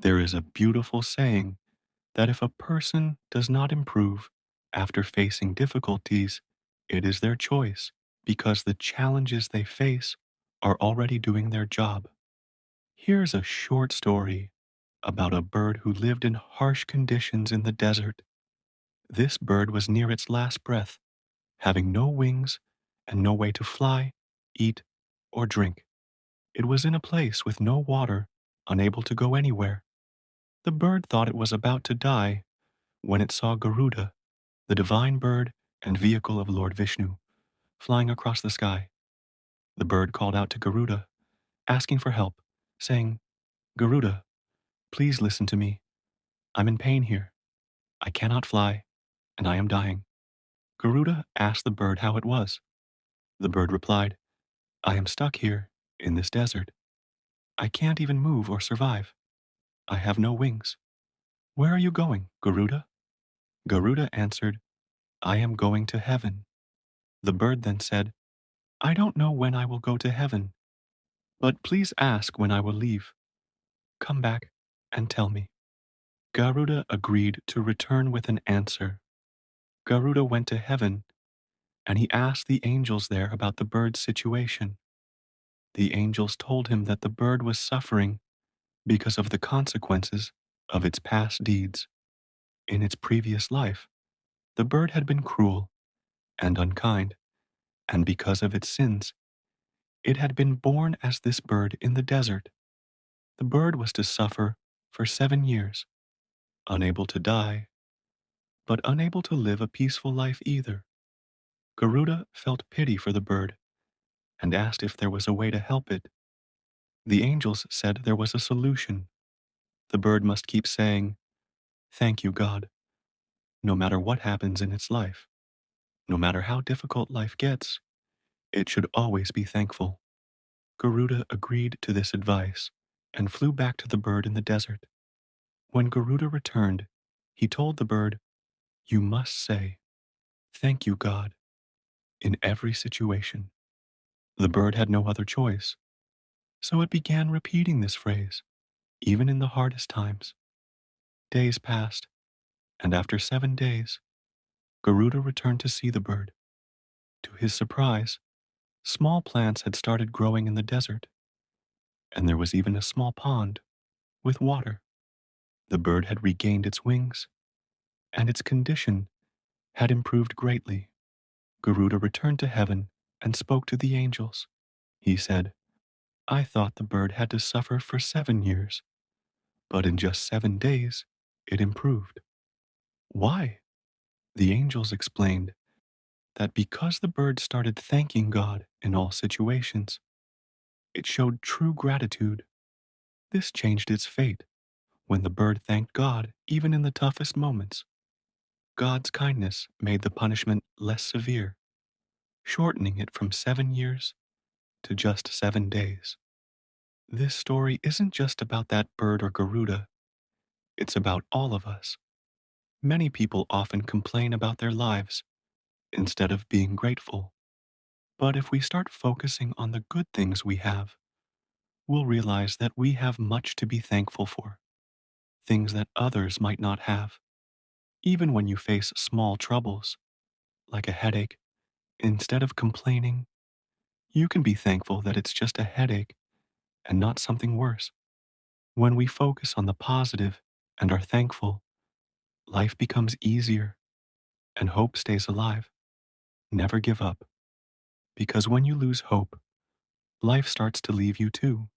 There is a beautiful saying that if a person does not improve after facing difficulties, it is their choice because the challenges they face are already doing their job. Here's a short story about a bird who lived in harsh conditions in the desert. This bird was near its last breath, having no wings and no way to fly, eat, or drink. It was in a place with no water, unable to go anywhere. The bird thought it was about to die when it saw Garuda, the divine bird and vehicle of Lord Vishnu, flying across the sky. The bird called out to Garuda, asking for help, saying, Garuda, please listen to me. I'm in pain here. I cannot fly, and I am dying. Garuda asked the bird how it was. The bird replied, I am stuck here in this desert. I can't even move or survive. I have no wings. Where are you going, Garuda? Garuda answered, I am going to heaven. The bird then said, I don't know when I will go to heaven, but please ask when I will leave. Come back and tell me. Garuda agreed to return with an answer. Garuda went to heaven and he asked the angels there about the bird's situation. The angels told him that the bird was suffering because of the consequences of its past deeds. In its previous life, the bird had been cruel and unkind, and because of its sins, it had been born as this bird in the desert. The bird was to suffer for 7 years, unable to die, but unable to live a peaceful life either. Garuda felt pity for the bird and asked if there was a way to help it. The angels said there was a solution. The bird must keep saying, Thank you, God, no matter what happens in its life. No matter how difficult life gets, it should always be thankful. Garuda agreed to this advice and flew back to the bird in the desert. When Garuda returned, he told the bird, You must say, Thank you, God, in every situation. The bird had no other choice, so it began repeating this phrase, even in the hardest times. Days passed, and after 7 days, Garuda returned to see the bird. To his surprise, small plants had started growing in the desert, and there was even a small pond with water. The bird had regained its wings, and its condition had improved greatly. Garuda returned to heaven and spoke to the angels. He said, I thought the bird had to suffer for 7 years, but in just 7 days, it improved. Why? The angels explained that because the bird started thanking God in all situations, it showed true gratitude. This changed its fate when the bird thanked God even in the toughest moments. God's kindness made the punishment less severe, shortening it from 7 years to just 7 days. This story isn't just about that bird or Garuda, it's about all of us. Many people often complain about their lives instead of being grateful. But if we start focusing on the good things we have, we'll realize that we have much to be thankful for, things that others might not have. Even when you face small troubles, like a headache, instead of complaining, you can be thankful that it's just a headache and not something worse. When we focus on the positive and are thankful, life becomes easier and hope stays alive. Never give up, because when you lose hope, life starts to leave you too.